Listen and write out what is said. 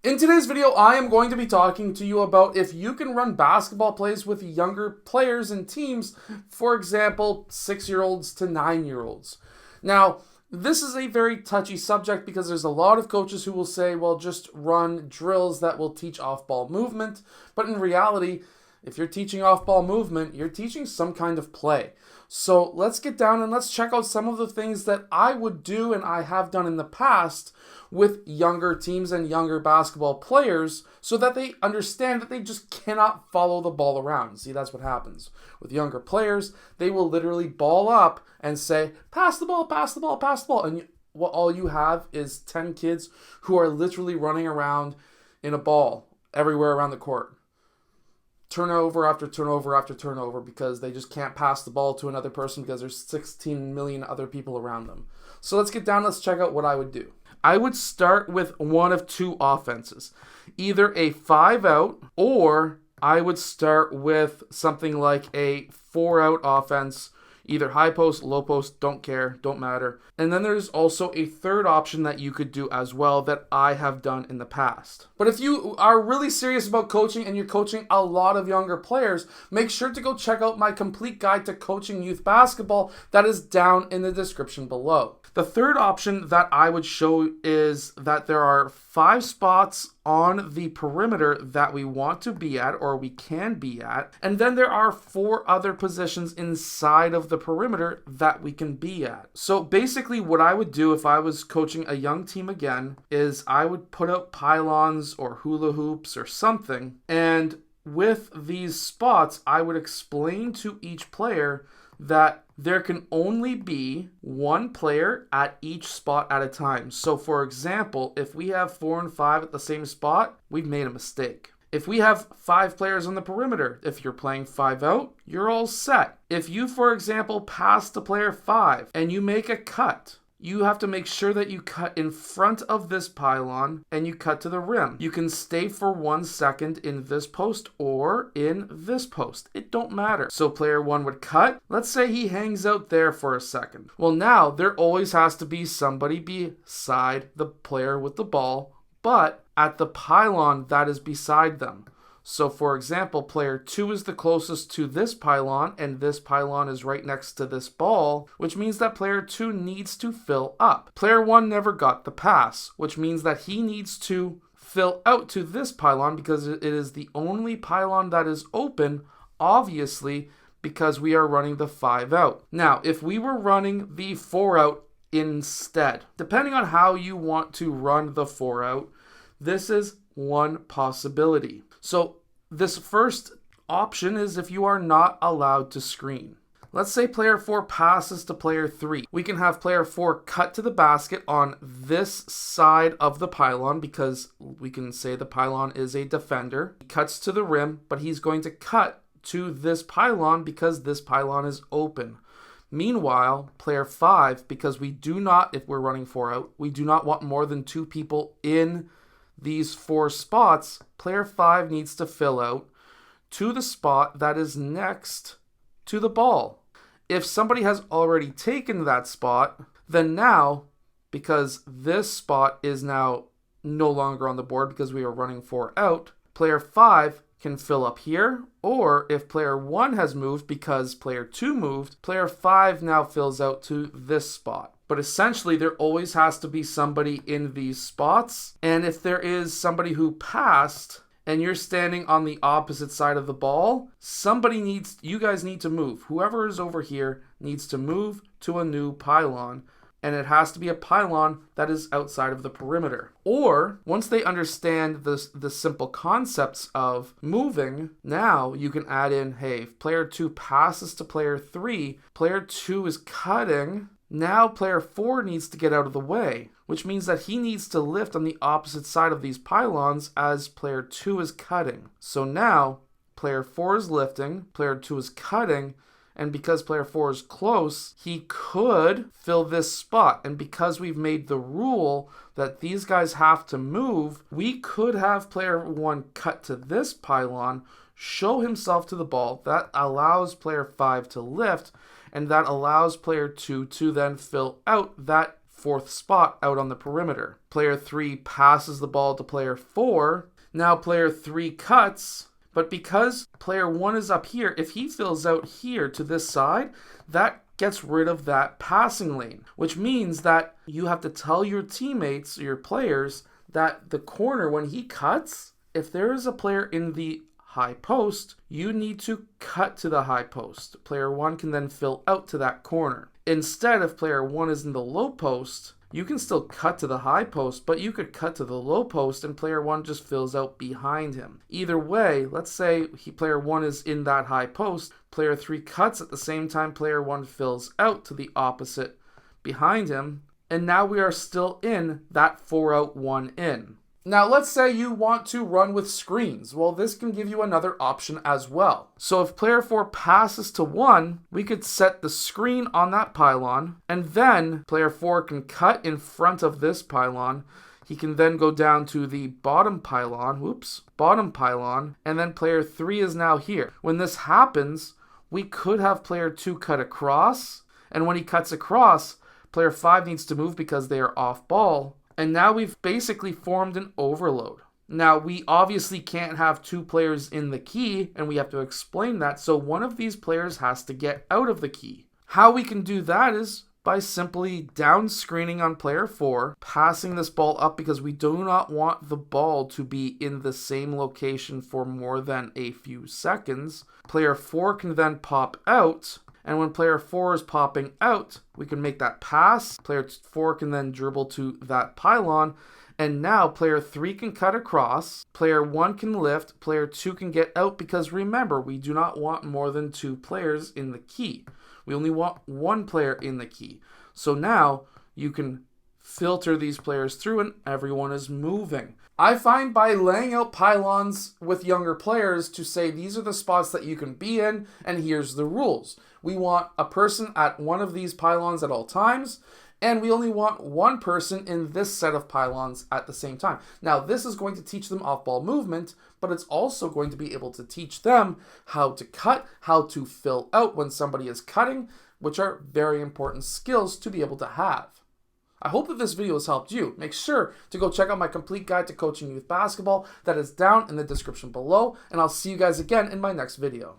In today's video, I am going to be talking to you about if you can run basketball plays with younger players and teams, for example, 6-year-olds to 9-year-olds. Now, this is a very touchy subject because there's a lot of coaches who will say, well, just run drills that will teach off-ball movement. But in reality, if you're teaching off-ball movement, you're teaching some kind of play. So let's get down and let's check out some of the things that I would do and I have done in the past with younger teams and younger basketball players so that they understand that they just cannot follow the ball around. See, that's what happens. With younger players, they will literally ball up and say, pass the ball, pass the ball, pass the ball. And all you have is 10 kids who are literally running around in a ball everywhere around the court. Turnover after turnover after turnover because they just can't pass the ball to another person because there's 16 million other people around them. So let's get down, let's check out what I would do. I would start with one of two offenses. Either a 5-out or I would start with something like a 4-out offense. Either high post, low post, don't care, don't matter. And then there's also a third option that you could do as well that I have done in the past. But if you are really serious about coaching and you're coaching a lot of younger players, make sure to go check out my complete guide to coaching youth basketball that is down in the description below. The third option that I would show is that there are 5 spots on the perimeter that we want to be at or we can be at. And then there are 4 other positions inside of the perimeter that we can be at. So basically what I would do if I was coaching a young team again is I would put out pylons or hula hoops or something. And with these spots, I would explain to each player that there can only be one player at each spot at a time. So for example, if we have 4 and 5 at the same spot, we've made a mistake. If we have 5 players on the perimeter, if you're playing 5-out, you're all set. If you, for example, pass to player 5 and you make a cut, you have to make sure that you cut in front of this pylon and you cut to the rim. You can stay for 1 second in this post or in this post. It don't matter. So player 1 would cut. Let's say he hangs out there for a second. Well, now there always has to be somebody beside the player with the ball, but at the pylon that is beside them. So for example, player 2 is the closest to this pylon and this pylon is right next to this ball, which means that player 2 needs to fill up. Player 1 never got the pass, which means that he needs to fill out to this pylon because it is the only pylon that is open, obviously, because we are running the 5-out. Now, if we were running the 4-out instead, depending on how you want to run the 4-out, this is one possibility. So this first option is if you are not allowed to screen. Let's say player 4 passes to player 3. We can have player 4 cut to the basket on this side of the pylon because we can say the pylon is a defender. He cuts to the rim, but he's going to cut to this pylon because this pylon is open. Meanwhile, player 5, because we do not, if we're running 4-out, we do not want more than 2 people in these 4 spots, player 5 needs to fill out to the spot that is next to the ball. If somebody has already taken that spot, then now, because this spot is now no longer on the board because we are running 4-out, player 5 can fill up here, or if player 1 has moved because player 2 moved, player 5 now fills out to this spot. But essentially, there always has to be somebody in these spots. And if there is somebody who passed and you're standing on the opposite side of the ball, you guys need to move. Whoever is over here needs to move to a new pylon. And it has to be a pylon that is outside of the perimeter. Or, once they understand the simple concepts of moving, now you can add in, hey, if player 2 passes to player 3, player 2 is cutting. Now player 4 needs to get out of the way, which means that he needs to lift on the opposite side of these pylons as player 2 is cutting. So now player 4 is lifting, player 2 is cutting, and because player 4 is close, he could fill this spot. And because we've made the rule that these guys have to move, we could have player 1 cut to this pylon, show himself to the ball. That allows player 5 to lift, and that allows player 2 to then fill out that fourth spot out on the perimeter. Player 3 passes the ball to player 4. Now player 3 cuts, but because player 1 is up here, if he fills out here to this side, that gets rid of that passing lane, which means that you have to tell your teammates, your players, that the corner, when he cuts, if there is a player in the high post, you need to cut to the high post. Player 1 can then fill out to that corner. Instead, if player 1 is in the low post, you can still cut to the high post, but you could cut to the low post and player 1 just fills out behind him. Either way, let's say player 1 is in that high post, player 3 cuts at the same time player 1 fills out to the opposite behind him, and now we are still in that 4 out 1 in. Now let's say you want to run with screens. Well, this can give you another option as well. So if player 4 passes to 1, we could set the screen on that pylon, and then player 4 can cut in front of this pylon. He can then go down to the bottom pylon, and then player 3 is now here. When this happens, we could have player 2 cut across, and when he cuts across, player 5 needs to move because they are off ball. And now we've basically formed an overload. Now, we obviously can't have 2 players in the key, and we have to explain that, so one of these players has to get out of the key. How we can do that is by simply down screening on player 4, passing this ball up because we do not want the ball to be in the same location for more than a few seconds. Player 4 can then pop out, and when player 4 is popping out, we can make that pass. Player 4 can then dribble to that pylon. And now player 3 can cut across. Player 1 can lift. Player 2 can get out because remember, we do not want more than 2 players in the key. We only want 1 player in the key. So now you can filter these players through and everyone is moving. I find by laying out pylons with younger players to say these are the spots that you can be in and here's the rules. We want a person at one of these pylons at all times, and we only want 1 person in this set of pylons at the same time. Now, this is going to teach them off-ball movement, but it's also going to be able to teach them how to cut, how to fill out when somebody is cutting, which are very important skills to be able to have. I hope that this video has helped you. Make sure to go check out my complete guide to coaching youth basketball that is down in the description below, and I'll see you guys again in my next video.